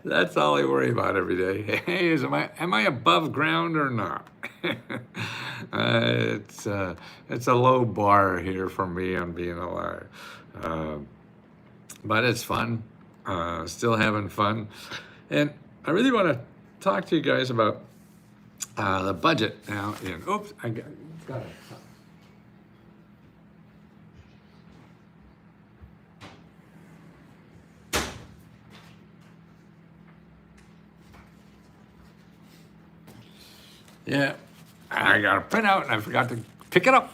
That's all I worry about every day. Hey, am I above ground or not? It's a low bar here for me on being alive, uh, but it's fun. Still having fun, and I really want to talk to you guys about the budget now. And oops, got it. Yeah, I got a printout and I forgot to pick it up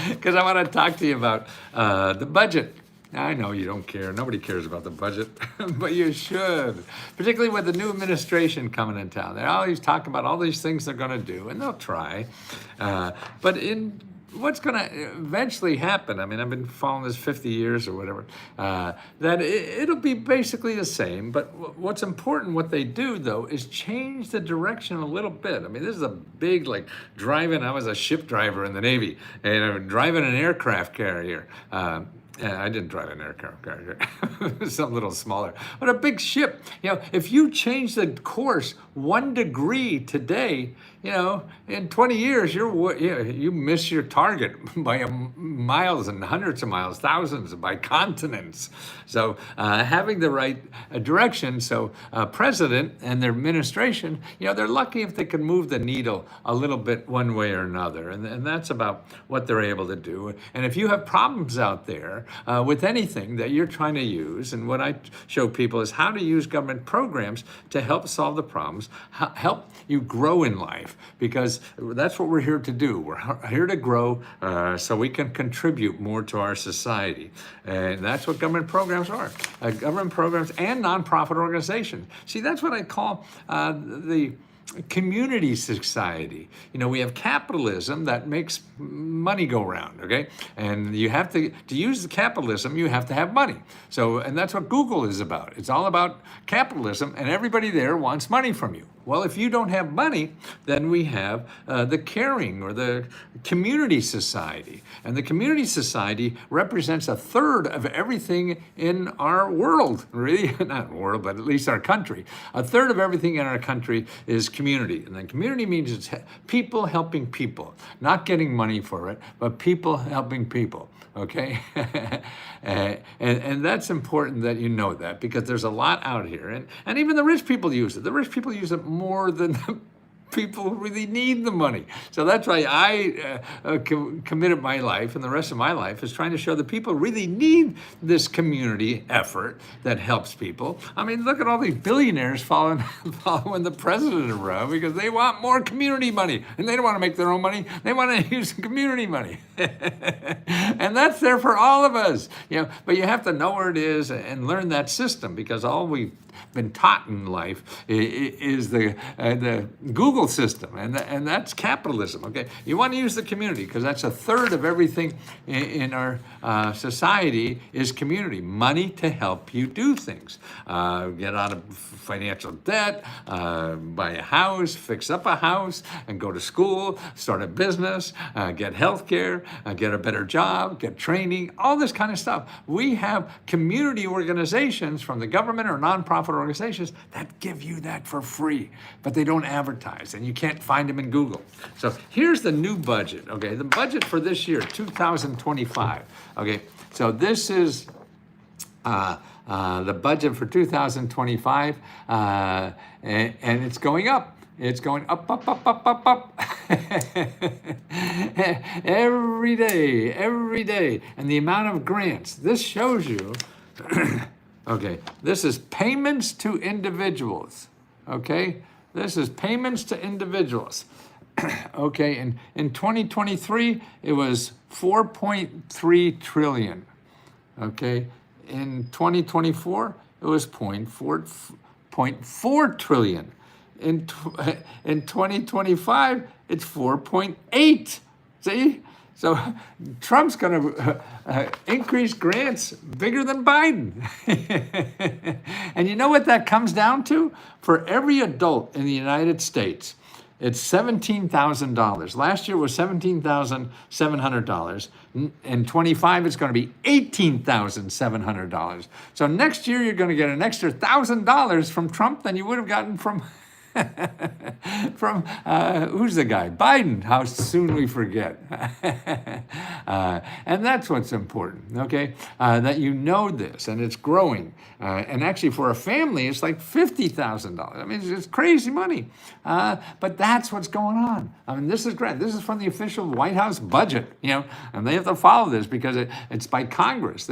because I want to talk to you about the budget. I know you don't care. Nobody cares about the budget, but you should, particularly with the new administration coming in town. They're always talking about all these things they're going to do, and they'll try. But in what's going to eventually happen, I mean, I've been following this 50 years or whatever, that it'll be basically the same. But what's important, what they do, though, is change the direction a little bit. I mean, this is a big, like, driving. I was a ship driver in the Navy, and I'm driving an aircraft carrier. I didn't drive an aircraft carrier, something a little smaller, but a big ship. If you change the course 1 degree today, in 20 years, you miss your target by miles and hundreds of miles, thousands, by continents. So having the right direction. So president and their administration, they're lucky if they can move the needle a little bit one way or another, and that's about what they're able to do. And if you have problems out there with anything that you're trying to use, and what I show people is how to use government programs to help solve the problems, help you grow in life, because that's what we're here to do. We're here to grow so we can contribute more to our society. And that's what government programs are. Government programs and nonprofit organizations. See, that's what I call the community society. We have capitalism that makes money go round, okay? And you have to use the capitalism, you have to have money. So, and that's what Google is about. It's all about capitalism, and everybody there wants money from you. Well, if you don't have money, then we have the caring or the community society. And the community society represents a third of everything in our world, really, not world, but at least our country. A third of everything in our country is community. And then community means it's people helping people, not getting money for it, but people helping people. Okay, and that's important that you know that, because there's a lot out here, and even the rich people use it. The rich people use it more than the people who really need the money. So that's why I committed my life, and the rest of my life is trying to show that people really need this community effort that helps people. I mean, look at all these billionaires following the president around because they want more community money, and they don't want to make their own money. They want to use the community money. And that's there for all of us. But you have to know where it is and learn that system, because all we've been taught in life is the Google system, and that's capitalism. Okay, you want to use the community because that's a third of everything in our society is community. Money to help you do things, get out of financial debt, buy a house, fix up a house, and go to school, start a business, get health care, get a better job, get training, all this kind of stuff. We have community organizations from the government or nonprofit organizations that give you that for free, but they don't advertise, and you can't find them in Google. So here's the new budget, okay? The budget for this year, 2025, okay? So this is the budget for 2025, and it's going up. It's going up, up, up, up, up, up. every day. And the amount of grants. This shows you, okay, this is payments to individuals, okay? This is payments to individuals. Okay, in 2023, it was 4.3 trillion, okay? In 2024, it was 0.4 trillion. In 2025, it's 4.8. See? So Trump's going to increase grants bigger than Biden. And you know what that comes down to? For every adult in the United States, it's $17,000. Last year was $17,700. In 25, it's going to be $18,700. So next year, you're going to get an extra $1,000 from Trump than you would have gotten from from who's the guy? Biden. How soon we forget. And that's what's important, okay? That you know this, and it's growing. And actually, for a family, it's like $50,000. I mean, it's crazy money. But that's what's going on. I mean, this is great. This is from the official White House budget, and they have to follow this because it's by Congress.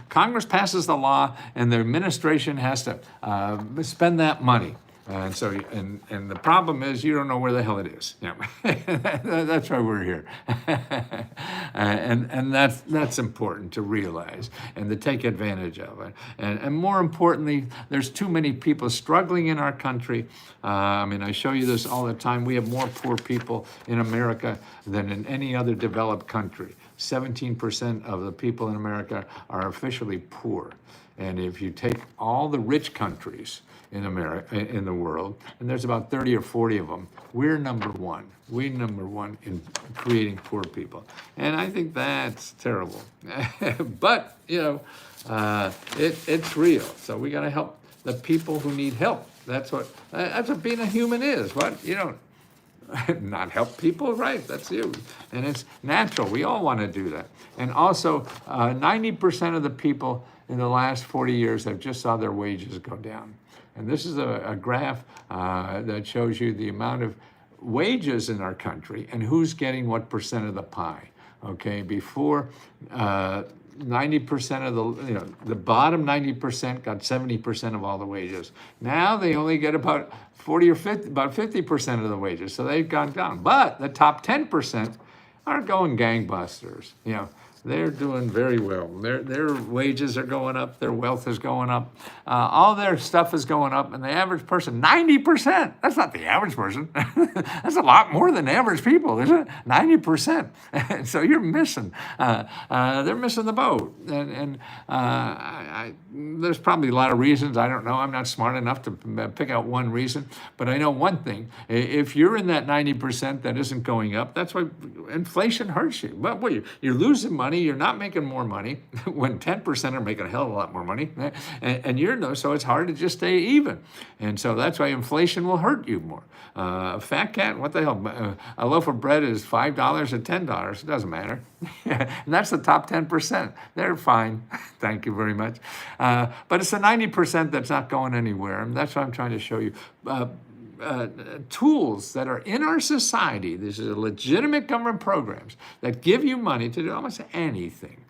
Congress passes the law, and the administration has to spend that money. And so, and the problem is you don't know where the hell it is. That's why we're here. and that's important to realize and to take advantage of it. And more importantly, there's too many people struggling in our country. I mean, I show you this all the time. We have more poor people in America than in any other developed country. 17% of the people in America are officially poor. And if you take all the rich countries in America, in the world, and there's about 30 or 40 of them, we're number one. We're number one in creating poor people. And I think that's terrible. But, it's real. So we got to help the people who need help. That's what being a human is. What? You don't not help people, right? That's you. And it's natural. We all want to do that. And also, 90% of the people in the last 40 years have just saw their wages go down. And this is a graph that shows you the amount of wages in our country and who's getting what percent of the pie. Okay, before 90% of the bottom 90% got 70% of all the wages. Now they only get about 40 or 50, about 50% of the wages. So they've gone down. But the top 10% are going gangbusters. They're doing very well. Their wages are going up. Their wealth is going up. All their stuff is going up. And the average person, 90%. That's not the average person. That's a lot more than average people, isn't it? 90%. So you're missing. They're missing the boat. And there's probably a lot of reasons. I don't know. I'm not smart enough to pick out one reason. But I know one thing. If you're in that 90% that isn't going up, that's why inflation hurts you. Well, you're losing money. You're not making more money when 10% are making a hell of a lot more money. And so it's hard to just stay even. And so that's why inflation will hurt you more. A fat cat, what the hell? A loaf of bread is $5 or $10. It doesn't matter. And that's the top 10%. They're fine. Thank you very much. But it's the 90% that's not going anywhere. And that's what I'm trying to show you. Tools that are in our society. These are legitimate government programs that give you money to do almost anything,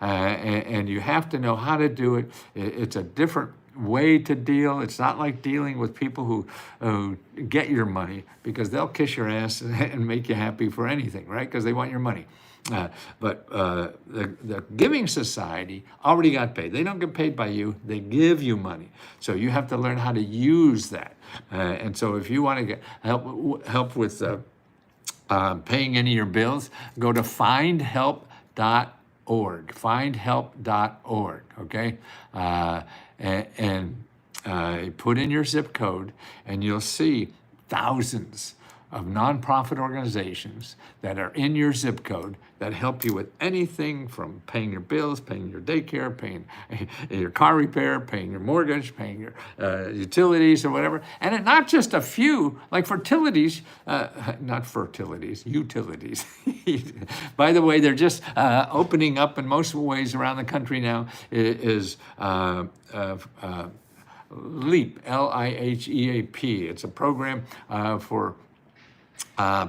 and you have to know how to do it. It's a different way to deal. It's not like dealing with people who get your money because they'll kiss your ass and make you happy for anything, right? Because they want your money. But the giving society already got paid. They don't get paid by you. They give you money. So you have to learn how to use that. And so if you want to get help with paying any of your bills, go to findhelp.org. Findhelp.org, okay? And put in your zip code, and you'll see thousands of nonprofit organizations that are in your zip code that help you with anything from paying your bills, paying your daycare, paying your car repair, paying your mortgage, paying your utilities or whatever. And not just a few, like utilities. By the way, they're just opening up in most ways around the country now is LEAP, LIHEAP. It's a program for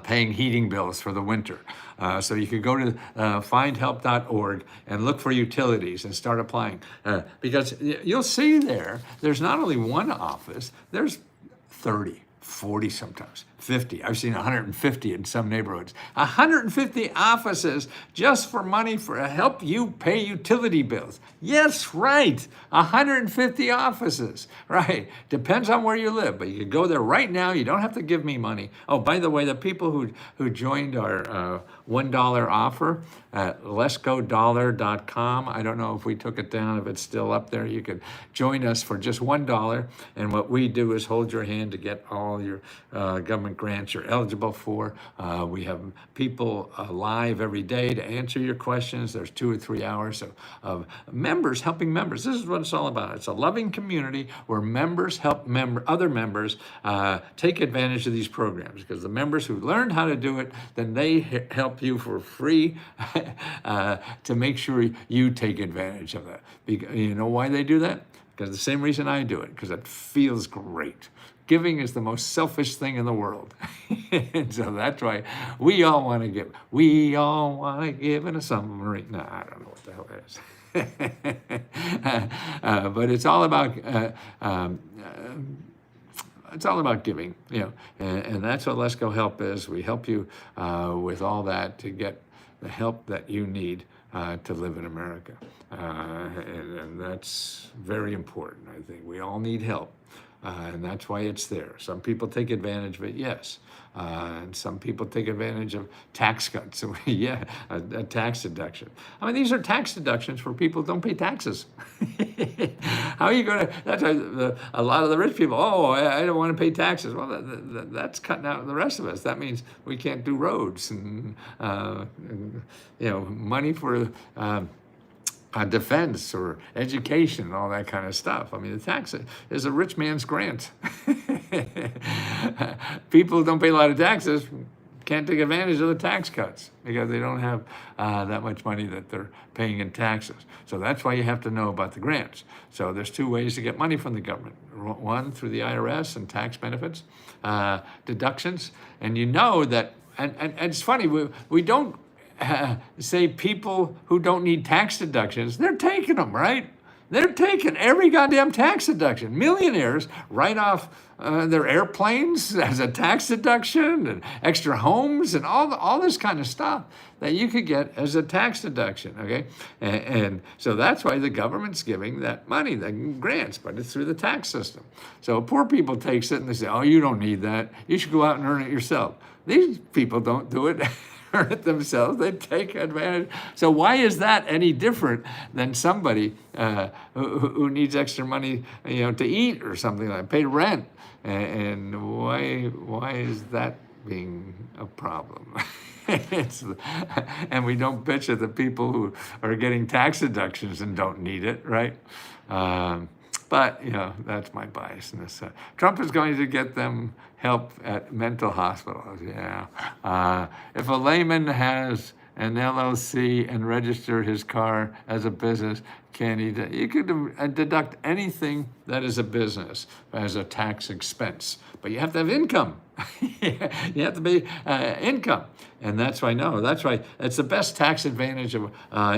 paying heating bills for the winter. So you could go to findhelp.org and look for utilities and start applying. Because you'll see there's not only one office, there's 30, 40 sometimes, 50. I've seen 150 in some neighborhoods. 150 offices just for money for help you pay utility bills. Yes, right. 150 offices. Right. Depends on where you live, but you can go there right now. You don't have to give me money. Oh, by the way, the people who joined our $1 offer at letsgodollar.com. I don't know if we took it down, if it's still up there. You could join us for just $1. And what we do is hold your hand to get all all your government grants you're eligible for. We have people live every day to answer your questions. There's 2 or 3 hours of members helping members. This is what it's all about. It's a loving community where members help other members take advantage of these programs, because the members who learned how to do it, then they help you for free to make sure you take advantage of that. You know why they do that? Because the same reason I do it, because it feels great. Giving is the most selfish thing in the world. And so that's why we all want to give. We all want to give in a submarine. No, I don't know what the hell it is. But it's all about giving, and that's what Let's Go Help is. We help you with all that to get the help that you need to live in America. And that's very important, I think. We all need help, and that's why it's there. Some people take advantage of it, yes. And some people take advantage of tax cuts. So, yeah, a tax deduction. I mean, these are tax deductions for people who don't pay taxes. How are you going to, that's why a lot of the rich people, I don't want to pay taxes. Well, that's cutting out the rest of us. That means we can't do roads and money for defense or education and all that kind of stuff. I mean, the tax is a rich man's grant. People who don't pay a lot of taxes can't take advantage of the tax cuts because they don't have that much money that they're paying in taxes. So that's why you have to know about the grants. So there's 2 ways to get money from the government. One, through the IRS and tax benefits, deductions. And you know that, and it's funny, we don't say people who don't need tax deductions, they're taking them, right? They're taking every goddamn tax deduction. Millionaires write off their airplanes as a tax deduction, and extra homes, and all this kind of stuff that you could get as a tax deduction, okay? And so that's why the government's giving that money, the grants, but it's through the tax system. So poor people takes it and they say, oh, you don't need that. You should go out and earn it yourself. These people don't do it. Earn it themselves, they take advantage. So why is that any different than somebody who needs extra money, to eat or something like that, pay rent? And why is that being a problem? And we don't bitch at the people who are getting tax deductions and don't need it, right? But, that's my biasness. Trump is going to get them help at mental hospitals, yeah. If a layman has an LLC and register his car as a business, you could deduct anything that is a business as a tax expense. But you have to have income. You have to be income. And that's why it's the best tax advantage of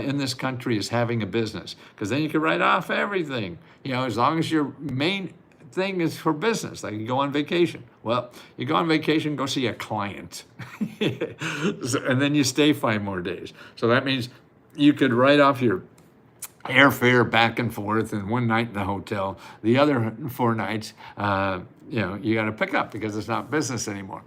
in this country is having a business, because then you can write off everything, as long as your main thing is for business. Like you go on vacation. Well, you go on vacation, go see a client. And then you stay 5 more days. So that means you could write off your airfare back and forth and 1 night in the hotel. The other 4 nights, you got to pick up because it's not business anymore.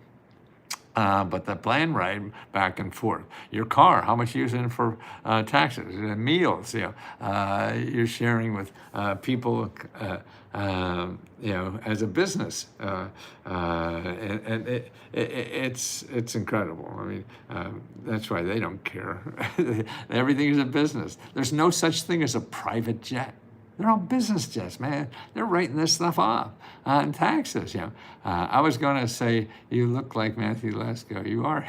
But the plane ride back and forth. Your car, how much you're using for taxes, meals, you're sharing with people, as a business. And it's incredible. I mean, that's why they don't care. Everything is a business. There's no such thing as a private jet. They're all business jets, man. They're writing this stuff off on taxes, I was going to say, you look like Matthew Lesko. You are.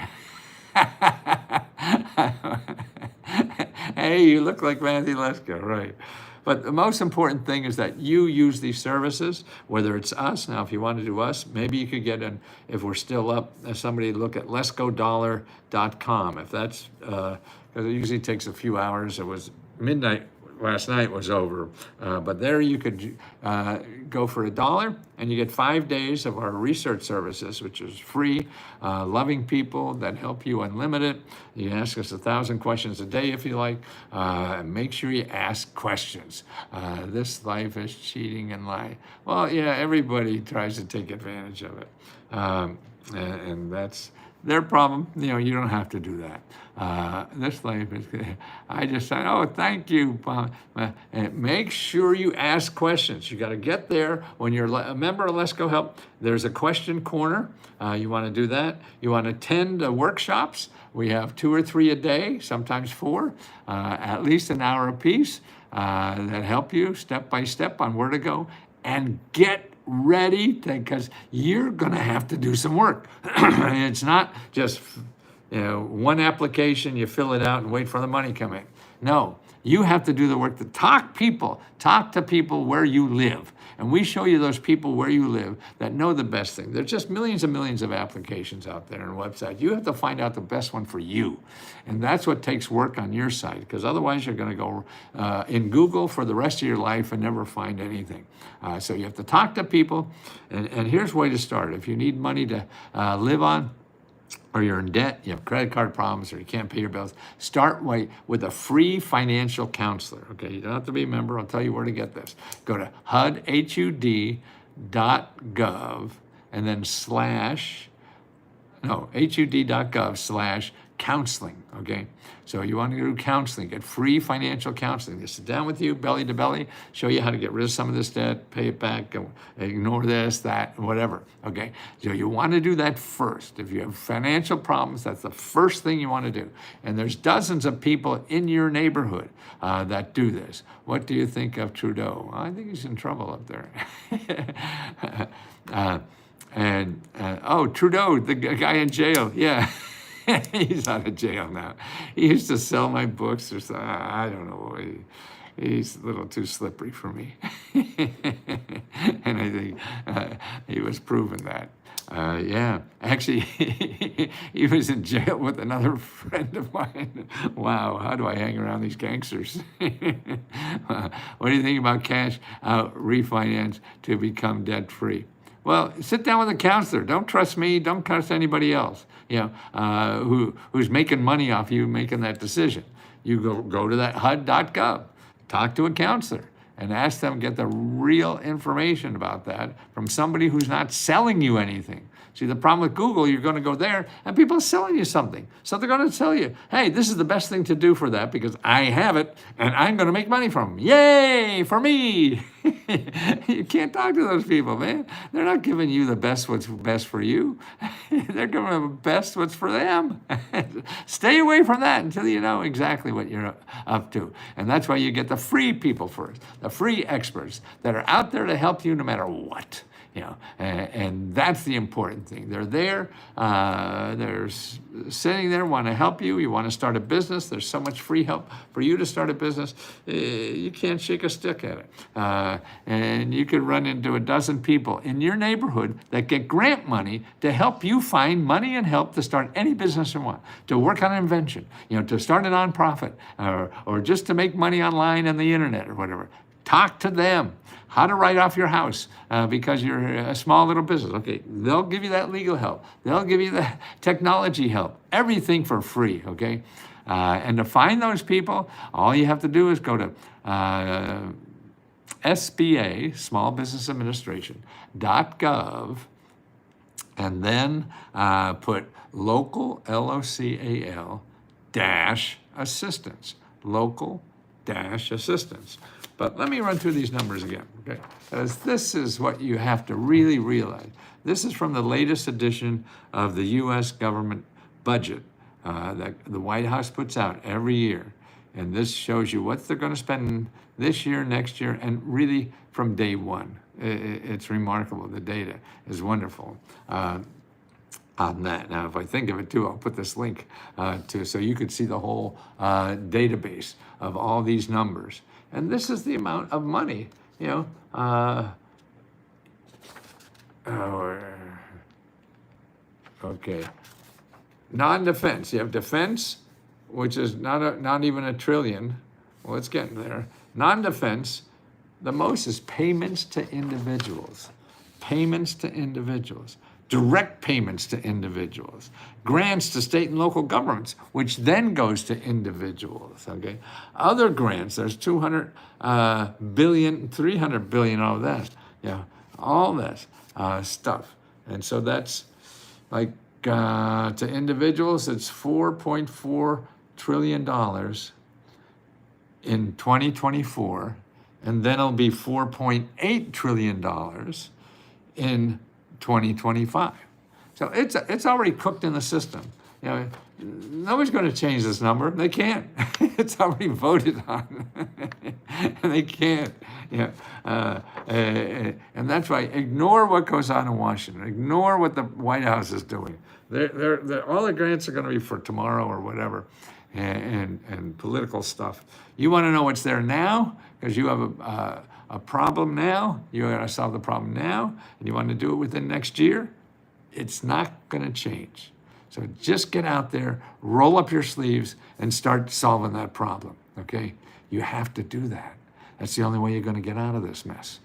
Hey, you look like Matthew Lesko, right. But the most important thing is that you use these services, whether it's us. Now, if you want to do us, maybe you could get if we're still up, somebody look at letsgodollar.com. If that's, because it usually takes a few hours. It was midnight. Last night was over, but there you could go for $1 and you get 5 days of our research services, which is free, loving people that help you unlimited. You can ask us 1,000 questions a day if you like. Make sure you ask questions. This life is cheating and lying. Well, yeah, everybody tries to take advantage of it. And their problem. You don't have to do that. This life is, I just said, oh, thank you. And make sure you ask questions. You got to get there. When you're a member of Let's Go Help, there's a question corner. You want to do that. You want to attend workshops. We have 2 or 3 a day, sometimes 4, at least an hour apiece, that help you step by step on where to go. And get ready, because you're going to have to do some work. It's not just one application, you fill it out and wait for the money to come in. No, you have to do the work to talk to people where you live. And we show you those people where you live that know the best thing. There's just millions and millions of applications out there on websites. You have to find out the best one for you. And that's what takes work on your side, because otherwise you're going to go in Google for the rest of your life and never find anything. So you have to talk to people. And here's a way to start. If you need money to live on, or you're in debt, you have credit card problems, or you can't pay your bills, start with a free financial counselor. Okay, you don't have to be a member. I'll tell you where to get this. Go to hud.gov and then hud.gov/counseling. Okay, so you want to do counseling, get free financial counseling. They sit down with you, belly to belly, show you how to get rid of some of this debt, pay it back, ignore this, that, whatever. Okay, so you want to do that first. If you have financial problems, that's the first thing you want to do. And there's dozens of people in your neighborhood that do this. What do you think of Trudeau? I think he's in trouble up there. Trudeau, the guy in jail, yeah. He's out of jail now. He used to sell my books or something. I don't know. He's a little too slippery for me. And I think he was proven that. Yeah, actually, he was in jail with another friend of mine. Wow, how do I hang around these gangsters? What do you think about cash out refinance to become debt-free? Well, sit down with a counselor. Don't trust me. Don't trust anybody else. Who's making money off you making that decision. You go to that hud.gov, talk to a counselor, and ask them, get the real information about that from somebody who's not selling you anything. See, the problem with Google, you're going to go there and people are selling you something. So they're going to tell you, hey, this is the best thing to do for that because I have it and I'm going to make money from them. Yay, for me. You can't talk to those people, man. They're not giving you the best what's best for you. They're giving the best what's for them. Stay away from that until you know exactly what you're up to. And that's why you get the free people first, the free experts that are out there to help you no matter what. And that's the important thing. They're there, they're sitting there, want to help you. You want to start a business. There's so much free help for you to start a business. You can't shake a stick at it. And you could run into a dozen people in your neighborhood that get grant money to help you find money and help to start any business you want, to work on an invention, to start a nonprofit, or just to make money online and the internet or whatever. Talk to them. How to write off your house because you're a small little business. Okay, they'll give you that legal help. They'll give you the technology help. Everything for free, okay? And to find those people, all you have to do is go to SBA, Small Business Administration.gov, and then put local, LOCAL, dash assistance. Local dash assistance. But let me run through these numbers again, okay? Because this is what you have to really realize. This is from the latest edition of the U.S. government budget that the White House puts out every year. And this shows you what they're going to spend this year, next year, and really from day one. It's remarkable. The data is wonderful on that. Now, if I think of it too, I'll put this link so you could see the whole database of all these numbers. And this is the amount of money, okay. Non-defense. You have defense, which is not even $1 trillion. Well, it's getting there. Non-defense, the most is payments to individuals. Payments to individuals. Direct payments to individuals, grants to state and local governments, which then goes to individuals, okay? Other grants, there's 200 billion, 300 billion, all that, all this stuff. And so that's like to individuals, it's $4.4 trillion in 2024, and then it'll be $4.8 trillion in 2025. So it's already cooked in the system. You know, nobody's going to change this number. They can't. It's already voted on. And they can't. You know, and that's why ignore what goes on in Washington. Ignore what the White House is doing. All the grants are going to be for tomorrow or whatever, and political stuff. You want to know what's there now because you have a problem now. You got to solve the problem now, and you want to do it within next year. It's not going to change. So just get out there, roll up your sleeves, and start solving that problem, okay? You have to do that. That's the only way you're going to get out of this mess.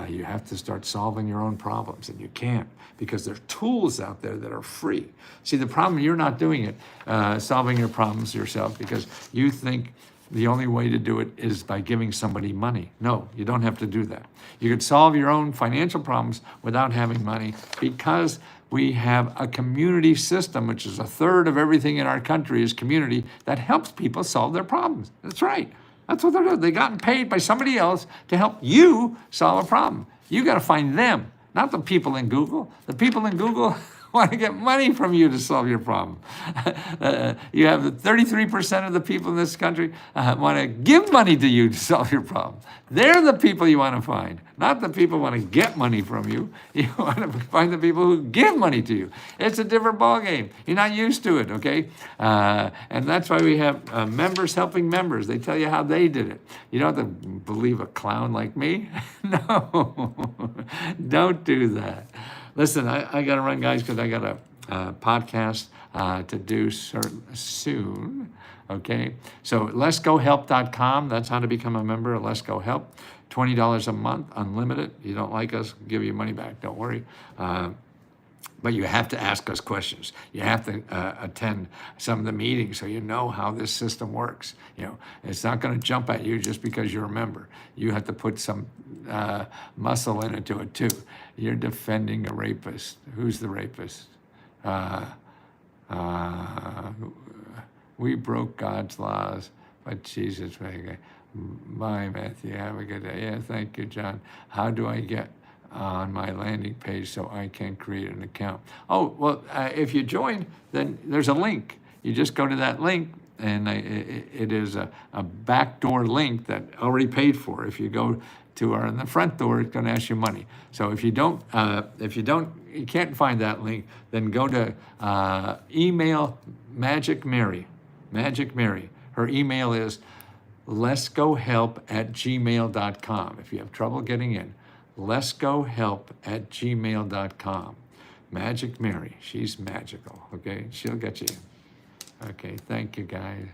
You have to start solving your own problems, and you can't because there are tools out there that are free. See, the problem, you're not doing it, solving your problems yourself because you think the only way to do it is by giving somebody money. No, you don't have to do that. You could solve your own financial problems without having money because we have a community system, which is a third of everything in our country is community, that helps people solve their problems. That's right. That's what they're doing. They've gotten paid by somebody else to help you solve a problem. You got to find them, not the people in Google. The people in Google want to get money from you to solve your problem. You have 33% of the people in this country want to give money to you to solve your problem. They're the people you want to find, not the people who want to get money from you. You want to find the people who give money to you. It's a different ballgame. You're not used to it, okay? And that's why we have members helping members. They tell you how they did it. You don't have to believe a clown like me. No, don't do that. Listen, I got to run, guys, because I got a podcast to do soon, okay? So letsgohelp.com, that's how to become a member of Let's Go Help. $20 a month, unlimited. You don't like us, give you money back, don't worry. But you have to ask us questions. You have to attend some of the meetings so you know how this system works. You know, it's not going to jump at you just because you're a member. You have to put some muscle into it too. You're defending a rapist. Who's the rapist? We broke God's laws, but Jesus made it. Bye, Matthew. Have a good day. Yeah, thank you, John. How do I get on my landing page so I can create an account? Oh, well, if you join, then there's a link. You just go to that link, and it is a backdoor link that already paid for. If you go to in the front door, it's going to ask you money. So if you you can't find that link, then go to email Magic Mary. Magic Mary. Her email is letsgohelp@gmail.com. If you have trouble getting in, letsgohelp@gmail.com. Magic Mary, she's magical, okay? She'll get you in. Okay, thank you, guys.